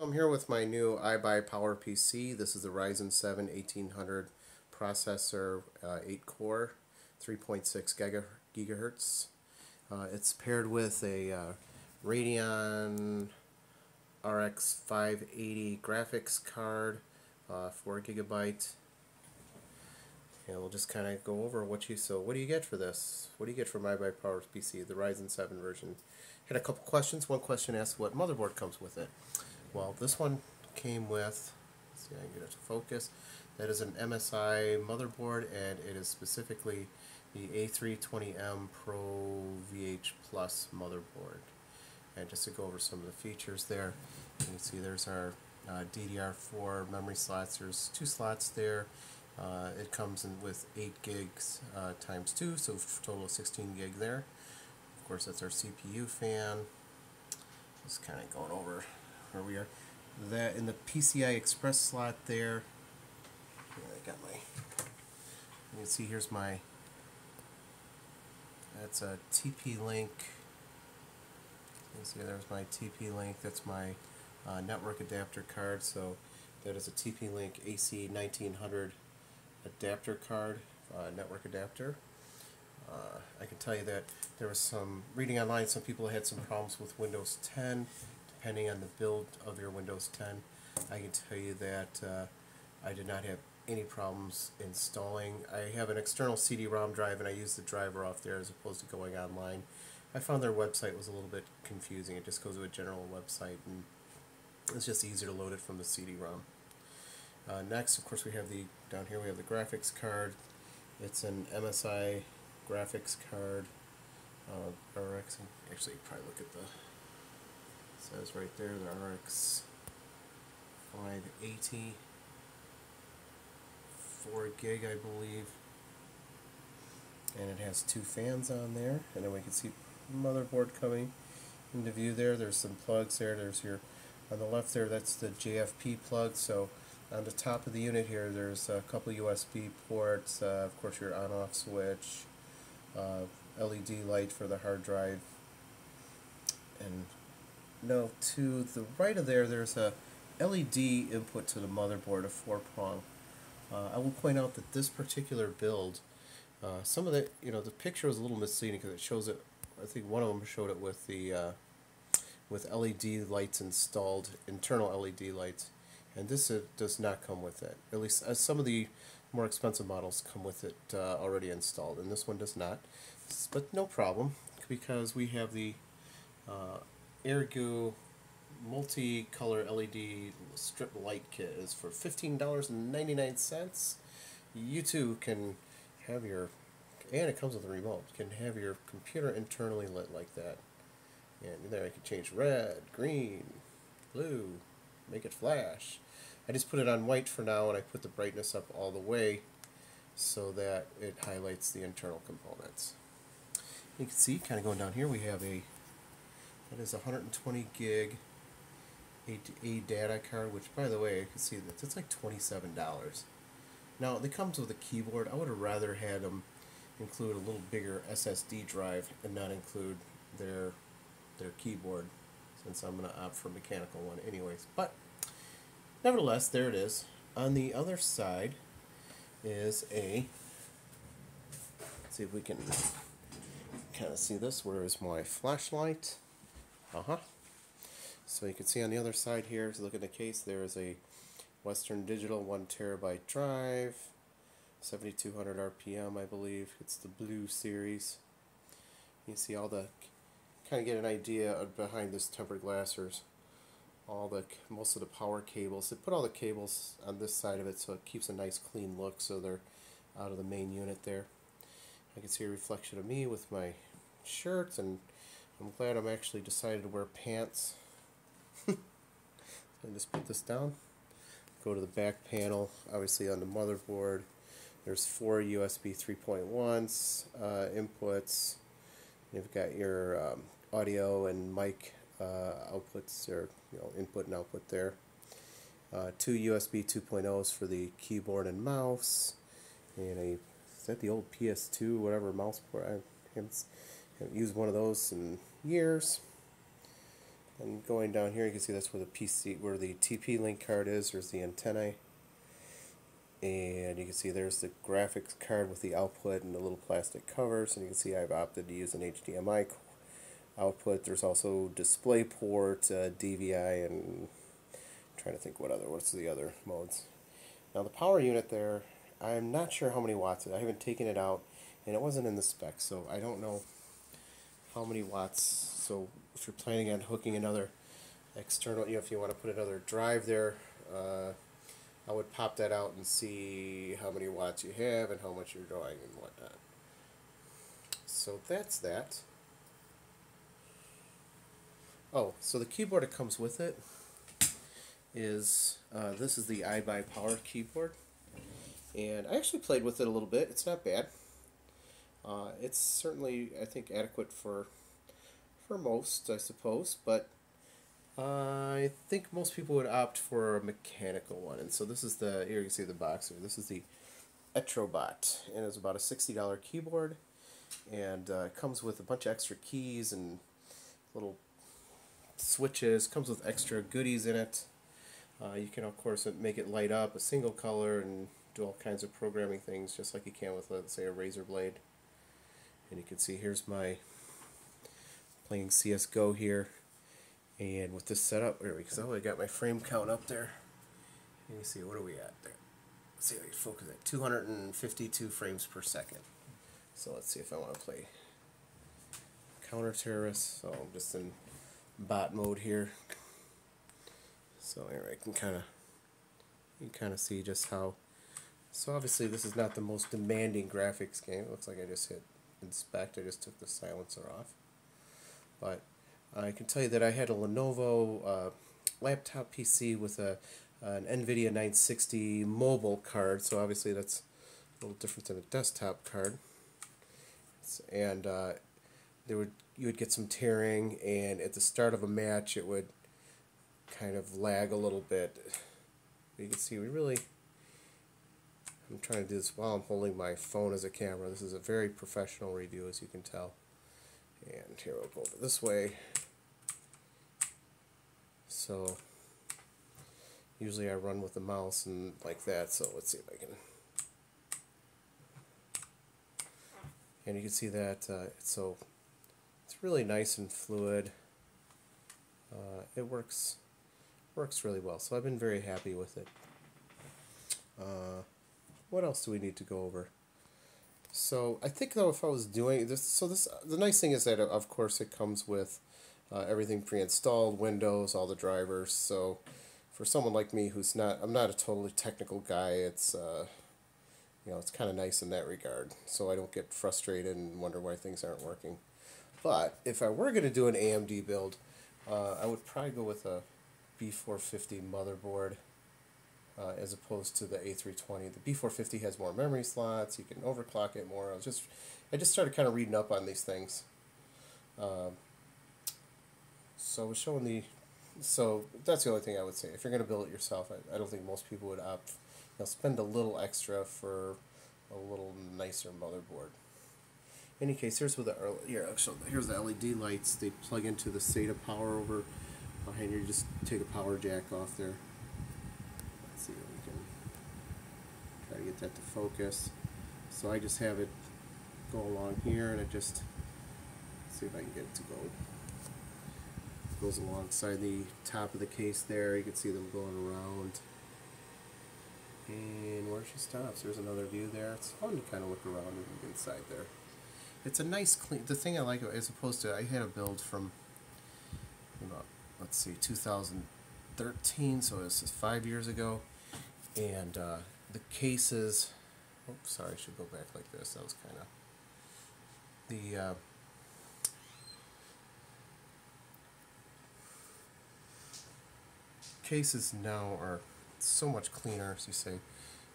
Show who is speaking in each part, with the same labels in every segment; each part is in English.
Speaker 1: I'm here with my new IBUYPOWERPC. This is the Ryzen 7 1800 processor, 8 core, 3.6 gigahertz. It's paired with a Radeon RX 580 graphics card, 4 gigabyte. And we'll just kind of go over what do you get for this? What do you get for my IBUYPOWERPC, the Ryzen 7 version? Had a couple questions. One question asked what motherboard comes with it. Well, this one came with, let's see, I can get it to focus. That is an MSI motherboard, and it is specifically the A320M Pro VH Plus motherboard. And just to go over some of the features there, you can see there's our DDR4 memory slots. There's 2 slots there. It comes in with 8 gigs times 2, so total of 16 gig there. Of course, that's our CPU fan. Just kind of going over where we are. That in the PCI Express slot there. I got my. You can see here's my. That's a TP-Link. You can see there's my TP-Link. That's my network adapter card. So that is a TP-Link AC 1900 adapter card, network adapter. I can tell you that there was some reading online. Some people had some problems with Windows 10. Depending on the build of your Windows 10, I can tell you that I did not have any problems installing. I have an external CD-ROM drive, and I use the driver off there as opposed to going online. I found their website was a little bit confusing. It just goes to a general website, and it's just easier to load it from the CD-ROM. Next, of course, we have down here we have the graphics card. It's an MSI graphics card. RX. Actually, probably look at the. It says right there the RX 580, 4 gig, I believe, and it has 2 fans on there. And then we can see motherboard coming into view there. There's some plugs there. There's your on the left there. That's the JFP plug. So on the top of the unit here, there's a couple USB ports. Of course, your on-off switch, LED light for the hard drive, and no, to the right of there, there's a LED input to the motherboard, a 4-prong. I will point out that this particular build, some of the, the picture was a little misleading because it shows it. I think one of them showed it with the with LED lights installed, internal LED lights, and this does not come with it. At least some of the more expensive models come with it already installed, and this one does not. But no problem, because we have the Ergo multi-color LED strip light kit. Is for $15.99. You too can have your, and it comes with a remote, can have your computer internally lit like that. And there I can change red, green, blue, make it flash. I just put it on white for now, and I put the brightness up all the way so that it highlights the internal components. You can see, kind of going down here, we have that is a 120 gig A data card, which, by the way, I can see that it's like $27. Now, it comes with a keyboard. I would have rather had them include a little bigger SSD drive and not include their keyboard, since I'm going to opt for a mechanical one anyways. But nevertheless, there it is. On the other side is let's see if we can kind of see this. Where is my flashlight? So you can see on the other side here, if you look at the case, there is a Western Digital 1 terabyte drive, 7200 RPM, I believe. It's the Blue series. You see all the, kind of get an idea of behind this tempered glass. There's most of the power cables. They put all the cables on this side of it, so it keeps a nice clean look, so they're out of the main unit there. I can see a reflection of me with my shirt, and I'm glad I'm actually decided to wear pants. So I just put this down. Go to the back panel. Obviously on the motherboard, there's 4 USB 3.1s inputs. You've got your audio and mic outputs, or input and output there. 2 USB 2.0s for the keyboard and mouse, and is that the old PS2 whatever mouse port? I haven't used one of those in years. And going down here, you can see that's where the PC, where the TP-Link card is. There's the antennae, and you can see there's the graphics card with the output and the little plastic covers. And you can see I've opted to use an HDMI output. There's also DisplayPort, DVI, and I'm trying to think what's the other modes. Now the power unit there, I'm not sure how many watts it is. I haven't taken it out, and it wasn't in the specs, so I don't know how many watts. So if you're planning on hooking another external, if you want to put another drive there, I would pop that out and see how many watts you have and how much you're drawing and whatnot. So that's that. Oh, so the keyboard that comes with it is, this is the IBUYPOWER keyboard. And I actually played with it a little bit. It's not bad. It's certainly, I think, adequate for most, I suppose, but I think most people would opt for a mechanical one. And so this is here you can see the box here. This is the Etrobot, and it's about a $60 keyboard, and it comes with a bunch of extra keys and little switches. Comes with extra goodies in it. You can, of course, make it light up a single color and do all kinds of programming things, just like you can with, let's say, a razor blade. And you can see here's my playing CSGO here, and with this setup, there we go. I got my frame count up there. And you see, what are we at there? Let's see if I can focus at 252 frames per second. So let's see if I want to play counter-terrorist. So I'm just in bot mode here. So here I can you can kind of see just how. So obviously this is not the most demanding graphics game. It looks like I just hit inspect. I just took the silencer off. But I can tell you that I had a Lenovo laptop PC with an NVIDIA 960 mobile card. So obviously that's a little different than a desktop card. And you would get some tearing, and at the start of a match it would kind of lag a little bit. You can see I'm trying to do this while I'm holding my phone as a camera. This is a very professional review, as you can tell. And here we'll go over this way. So usually I run with the mouse and like that, so let's see if I can. And you can see that so it's really nice and fluid. It works really well, so I've been very happy with it. What else do we need to go over? So I think, though, if I was doing this, the nice thing is that, of course, it comes with everything pre-installed, Windows, all the drivers. So for someone like me I'm not a totally technical guy, it's it's kind of nice in that regard, so I don't get frustrated and wonder why things aren't working. But if I were going to do an AMD build, I would probably go with a B450 motherboard as opposed to the A320. The B450 has more memory slots. You can overclock it more. I just started kind of reading up on these things. So we're showing so that's the only thing I would say. If you're going to build it yourself, I don't think most people would opt. Spend a little extra for a little nicer motherboard. In any case, here's where here's the LED lights. They plug into the SATA power over behind you. You just take a power jack off there. Let's see if we can try to get that to focus. So I just have it go along here, and let's see if I can get it to go. It goes alongside the top of the case there. You can see them going around. And where she stops, there's another view there. It's fun to kind of look around inside there. It's a nice clean. The thing I like, as opposed to, I had a build from let's see, 2013, so this is 5 years ago, and the cases. Oops, sorry, I should go back like this. That was kind of the. Cases now are so much cleaner, as you say.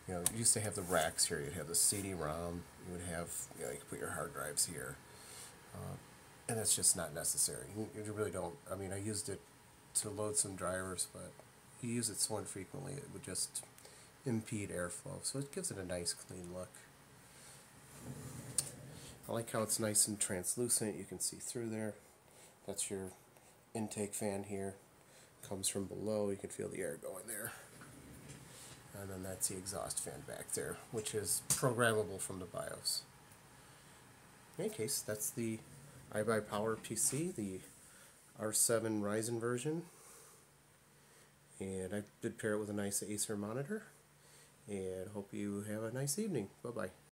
Speaker 1: You used to have the racks here. You'd have the CD-ROM. You would have, you could put your hard drives here, and that's just not necessary. You really don't. I mean, I used it to load some drivers, but you use it so infrequently it would just impede airflow. So it gives it a nice, clean look. I like how it's nice and translucent. You can see through there. That's your intake fan here comes from below. You can feel the air going there. And then that's the exhaust fan back there, which is programmable from the BIOS. In any case, that's the IBUYPOWERPC, the R7 Ryzen version. And I did pair it with a nice Acer monitor. And hope you have a nice evening. Bye-bye.